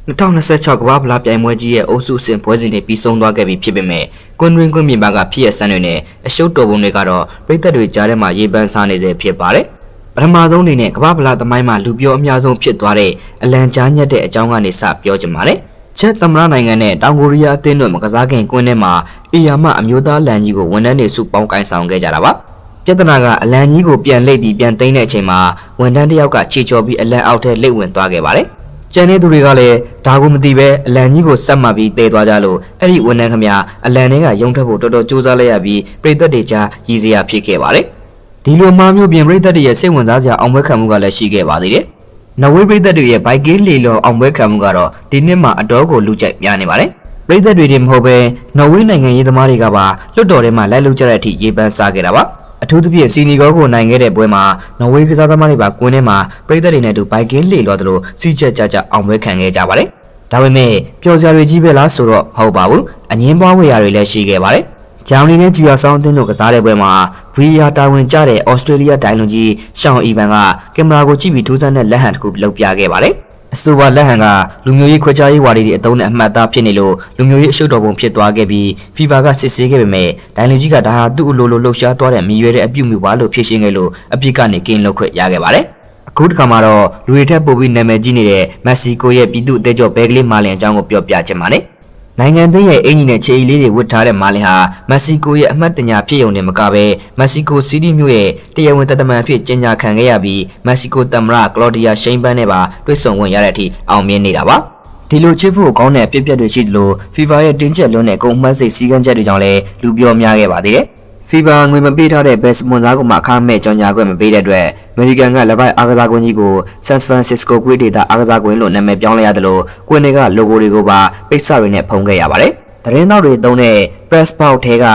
2026 ကမ္ဘာဖလားပြိုင်ပွဲကြီးရဲ့အုပ်စုအဆင့်ပွဲစဉ်တွေပြီးဆုံးသွားခဲ့ပြီဖြစ်ပေမဲ့ကွန်းတွင်းကွင်းပြင်ပကဖြစ်ရဆန်းတွေနဲ့အရှုပ်တော်ပုံတွေကတော့ပြည်သက်တွေကြားထဲမှာရေပန်းစားနေစေဖြစ်ပါတယ်။ပထမဆုံးအနေနဲ့ကမ္ဘာဖလားသမိုင်းမှာလူပြောအများဆုံးဖြစ်သွားတဲ့အလံကြားညက်တဲ့အကြောင်းကနေစပြောချင်ပါတယ်။ချက်သမ္မတနိုင်ငံနဲ့တောင်ကိုရီးယားအသင်းတို့မကစားခင်ကွင်းထဲမှာအီယာမအမျိုးသားလန်ကြီးကိုဝန်ထမ်းတွေစုပေါင်းကင်ဆောင်ခဲ့ကြတာပါ။ပြဿနာကအလံကြီးကိုပြန်လိပ်ပြီးပြန်သိမ်းတဲ့အချိန်မှာဝန်ထမ်းတစ်ယောက်ကခြေချော်ပြီးအလံအောက်ထဲလိပ်ဝင်သွားခဲ့ပါတယ်။ကျန်တဲ့သူတွေကလည်းဒါကိုမသိပဲအလံကြီးကိုဆက်မှတ်ပြီးတည်သွားကြလို့အဲ့ဒီဝန်ထမ်းခမအလံထဲကရုံထွက်ဖို့တော်တော်စူးစမ်းလိုက်ရပြီးပြည်သက်တွေကြားရည်စရာဖြစ်ခဲ့ပါတယ်။ဒီလိုမှားမျိုးပြင်ပြည်သက်တွေရဲ့စိတ်ဝင်စားစရာအောင်ပွဲခံမှုကလည်းရှိခဲ့ပါသေးတယ်။နော်ဝေးပြည်သက်တွေရဲ့ဘိုက်ကင်းလီလောအောင်ပွဲခံမှုကတော့ဒီနှစ်မှာအတော်ကိုလူကြိုက်များနေပါတယ်။ပြည်သက်တွေတင်မဟုတ်ပဲနော်ဝေးနိုင်ငံရေးသမားတွေကပါလွတ်တော်ထဲမှာလိုက်လုပ်ကြတဲ့အထိရေပန်းစားခဲ့တာပါ။အထူးသဖြင့်စီနီဂေါကိုနိုင်ခဲ့တဲ့ပွဲမှာနော်ဝေးကစားသမားတွေပါကွင်းထဲမှာပြည်သက်တွေနဲ့အတူဘိုက်ကင်းလီလောသလိုစီးချက်ကြအောင်ပွဲခံခဲ့ကြပါတယ်။ဒါပေမဲ့ပျော်စရာတွေကြီးပဲလားဆိုတော့မဟုတ်ပါဘူး။အငင်းပွားဝေရာတွေလည်းရှိခဲ့ပါတယ်။ဂျာမနီနဲ့ဂျူယာဆောင်အသင်းတို့ကစားတဲ့ပွဲမှာ VR တာဝန်ကျတဲ့ဩစတြေးလျဒိုင်လူကြီးရှောင်းအီဗန်ကကင်မရာကိုကြည့်ပြီးထူးဆန်းတဲ့လက်ဟန်တစ်ခုလုပ်ပြခဲ့ပါတယ်။အဆိုပါလက်ဟန်ကလူမျိုးရေးခွဲခြားရေးဝါဒီတွေအတုံးနဲ့အမှတ်အသားဖြစ်နေလို့လူမျိုးရေးအရှုပ်တော်ပုံဖြစ်သွားခဲ့ပြီး FIFA ကစစ်ဆေးခဲ့ပေမဲ့ဒိုင်လူကြီးကဒါဟာသူ့အလိုလိုလှုပ်ရှားသွားတဲ့မြည်ရွယ်တဲ့အပြုအမူပါလို့ဖြေရှင်းခဲ့လို့အပြစ်ကနေကင်းလွတ်ခွင့်ရခဲ့ပါတယ်။အခုတစ်ခါမှာတော့လူတွေထက်ပိုပြီးနာမည်ကြီးနေတဲ့မက္ဆီကိုရဲ့ပြည်သူ့အသေးကျော်ဘဲကလေးမာလင်အကြောင်းကိုပြောပြချင်ပါတယ်။နိုင်ငံသားရဲ့အင်ဂျင်နဲ့ခြေအီလေးတွေဝတ်ထားတဲ့မာလင်ဟာမက္ဆီကိုရဲ့အမှတ်တညာဖြစ်ုံနဲ့မကပဲမက္ဆီကိုစီးတီးမြို့ရဲ့တရားဝင်တပ်သမန်အဖြစ်ကျင်းပခံခဲ့ရပြီးမက္ဆီကိုသမ္မတကလော်ဒီယာရှိန်ပန်းနဲ့ပါတွေ့ဆုံဝင်ရတဲ့အထိအောင်မြင်နေတာပါ။ဒီလိုချစ်ဖို့ကောင်းတဲ့အဖြစ်အပျက်တွေရှိသလို FIFA ရဲ့တင်းကျပ်လွန်းတဲ့ကုန်မှတ်စိတ်စည်းကမ်းချက်တွေကြောင့်လည်းလူပြောများခဲ့ပါသေးတယ်။ FIFA ငွေမပေးထားတဲ့ဘက်စမွန်စားကိုမှအခမဲ့ကြော်ညာခွင့်မပေးတဲ့အတွက်အမေရိကန်ကလက်ပိုက်အားကစားကွင်းကြီးကို San Francisco ကွင်းဒေသအားကစားကွင်းလို့နာမည်ပြောင်းလဲရသလိုကွင်းတွေက logo တွေကိုပါပိတ်စတွေနဲ့ဖုံးခဲ့ရပါတယ်။သတင်းတောက်တွေတုံးတဲ့ press box ထဲက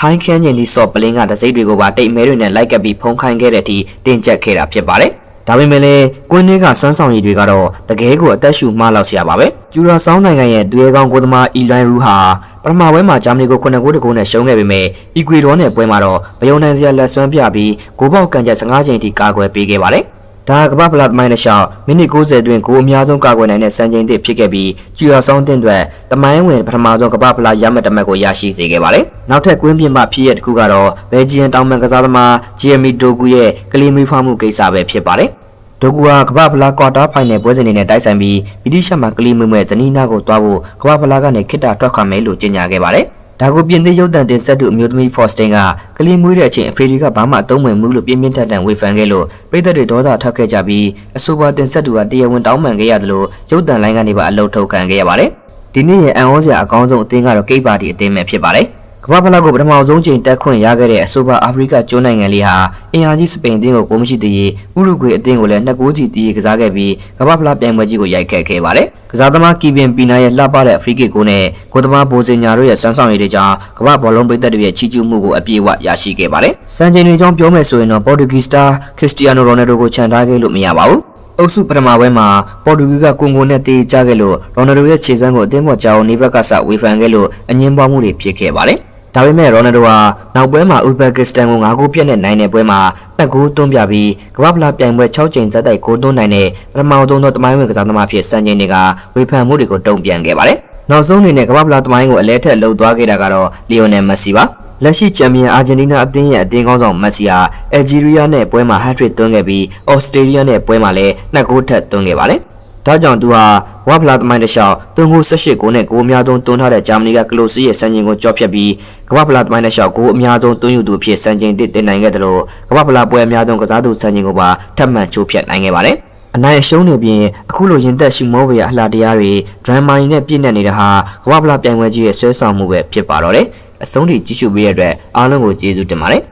high ခန်းကျင်ဒီဆော့ပလင်းကသစိတ်တွေကိုပါတိတ်မဲတွေနဲ့လိုက်ကပ်ပြီးဖုံးခိုင်းခဲ့တဲ့အထိတင်းကျပ်ခဲ့တာဖြစ်ပါတယ်။ဒါပေမဲ့လည်းကွင်းတွေကစွမ်းဆောင်ရည်တွေကတော့တကယ်ကိုအသက်ရှူမှလောက်ဆရာပါပဲ။ကျူရာဆောင်းနိုင်ငံရဲ့သူရဲကောင်းကိုသမားအီလွိုင်းရူဟာပထမပွဲမှာဂျာမနီကို9-9နဲ့ရှုံးခဲ့ပေမဲ့အီကွေဒေါနဲ့ပွဲမှာတော့မယုံနိုင်စရာလက်စွမ်းပြပြီးဂိုးပေါက်ကန်ချက်15ချိန်ထိကာကွယ်ပေးခဲ့ပါတယ်။ဒါကမ္ဘာဖလားသမိုင်းနဲ့ရှောင်းမိနစ်90အတွင်းဂိုးအများဆုံးကာကွယ်နိုင်တဲ့စံချိန်သစ်ဖြစ်ခဲ့ပြီးကျူရာဆောင်းတင်အတွက်သမိုင်းဝင်ပထမဆုံးကမ္ဘာဖလားရမှတ်တမတ်ကိုရရှိစေခဲ့ပါတယ်။နောက်ထပ်ကွင်းပြင်ပဖြစ်ရတစ်ခုကတော့ဘယ်ဂျီယန်တောင်ပန်ကစားသမားဂျီယမီဒိုဂူရဲ့ကလီမီဖွားမှုကိစ္စပဲဖြစ်ပါတယ်။ဒိုဂူဟာကမ္ဘာဖလားကွာတာဖိုင်နယ်ပွဲစဉ်တွေနဲ့တိုက်ဆိုင်ပြီးဗြိတိရှမှာကလီမွေမွဲဇနီးနာကိုတွားဖို့ကမ္ဘာဖလားကနေခိတ္တထွက်ခွာမယ်လို့ကြေညာခဲ့ပါတယ်။ဒါကိုပြင်သစ်ရုပ်သံတင်ဆက်သူအမျိုးသမီးဖော့စတင်ကကလီမွေးတဲ့အချိန်အဖေတွေကဘာမှအသုံးဝင်မှုလို့ပြင်းပြင်းထန်ထန်ဝေဖန်ခဲ့လို့ပြည်သက်တွေဒေါသထွက်ခဲ့ကြပြီးအဆိုပါတင်ဆက်သူကတရားဝင်တောင်းပန်ခဲ့ရသလိုရုပ်သံလိုင်းကနေပါအလုပ်ထုတ်ခံခဲ့ရပါတယ်။ဒီနေ့ရဲ့အန်ဩစရာအကောင်းဆုံးအသင်းကတော့ကိတ်ပါတီအသင်းပဲဖြစ်ပါတယ်။ကမ္ဘာဖလားကိုပထမဆုံးချိန်တက်ခွင့်ရခဲ့တဲ့အဆိုပါအာဖရိကကျွန်းနိုင်ငံလေးဟာအင်အားကြီးစပိန်အသင်းကိုမရှိသေးရေးဥရုဂွေအသင်းကိုလည်း2-0စီတီးကစားခဲ့ပြီးကမ္ဘာဖလားပြိုင်ပွဲကြီးကိုရိုက်ခတ်ခဲ့ပါတယ်။ကစားသမားကီဗင်ပီနာရဲ့လှပတဲ့အဖရိကကိုနဲ့ကိုသမားဘိုစင်ညာတို့ရဲ့စွမ်းဆောင်ရည်တွေကြောင့်ကမ္ဘာဘောလုံးပြည်သက်တွေရဲ့ချီးကျူးမှုကိုအပြည့်အဝရရှိခဲ့ပါတယ်။စံချိန်တွေကြောင့်ပြောမယ်ဆိုရင်တော့ပေါ်တူဂီစတာခရစ္စတီယာနိုရိုနယ်ဒိုကိုချန်ထားခဲ့လို့မရပါဘူး။အုပ်စုပထမပွဲမှာပေါ်တူဂီကကွန်ဂိုနဲ့တေးကြခဲ့လို့ရိုနယ်ဒိုရဲ့ခြေစွမ်းကိုအသင်းပေါ်ကြောင်နေဘက်ကစဝေဖန်ခဲ့လို့အငင်းပွားမှုတွေဖြစ်ခဲ့ပါတယ်။ဒါပေမဲ့ရိုနယ်ဒိုဟာနောက်ပွဲမှာဥဇဘက်ကစ္စတန်ကို9ဂိုးပြတ်နဲ့နိုင်တဲ့ပွဲမှာ2ဂိုးသွင်းပြပြီးကမ္ဘာဖလားပြိုင်ပွဲ6ချိန်ဇက်တိုက်ဂိုးသွင်းနိုင်တဲ့ပထမဆုံးသောတမိုင်းဝင်ကစားသမားဖြစ်စံချိန်တွေကဝေဖန်မှုတွေကိုတုံ့ပြန်ခဲ့ပါတယ်။နောက်ဆုံးအနေနဲ့ကမ္ဘာဖလားတမိုင်းကိုအလဲထက်လှုပ်သွားခဲ့တာကတော့လီယိုနယ်မက်ဆီပါ။လက်ရှိချန်ပီယံအာဂျင်တီးနားအသင်းရဲ့အသင်းကောင်းဆောင်မက်ဆီဟာအယ်ဂျီးရီးယားနဲ့ပွဲမှာဟက်ထရစ်သွင်းခဲ့ပြီးဩစတြေးလျနဲ့ပွဲမှာလည်း2ဂိုးထပ်သွင်းခဲ့ပါတယ်။ဒါကြောင့်သူဟာကမ္ဘာဖလားသမိုင်းတစ်လျှောက်သွင်းဂိုး18ဂိုးနဲ့ဂိုးအများဆုံးသွင်းထားတဲ့ဂျာမနီကကလိုစီရဲ့စံချိန်ကိုကျော်ဖြတ်ပြီးကမ္ဘာဖလားသမိုင်းတစ်လျှောက်ဂိုးအများဆုံးသွင်းယူသူအဖြစ်စံချိန်တစ်တင်နိုင်ခဲ့တယ်လို့ကမ္ဘာဖလားပွဲအများဆုံးကစားသူစံချိန်ကိုပါထပ်မံချိုးဖျက်နိုင်ခဲ့ပါတယ်။အနိုင်ရှုံးနေပြင်အခုလိုရင်သက်ရှုမောဝေရအလှတရားတွေဒရမ်မာနဲ့ပြည့်နေနေတာဟာကမ္ဘာဖလားပြိုင်ပွဲကြီးရဲ့ဆွဲဆောင်မှုပဲဖြစ်ပါတော့တယ်။အဆုံးထိကြည့်ရှုပေးတဲ့အတွက်အားလုံးကိုကျေးဇူးတင်ပါတယ်။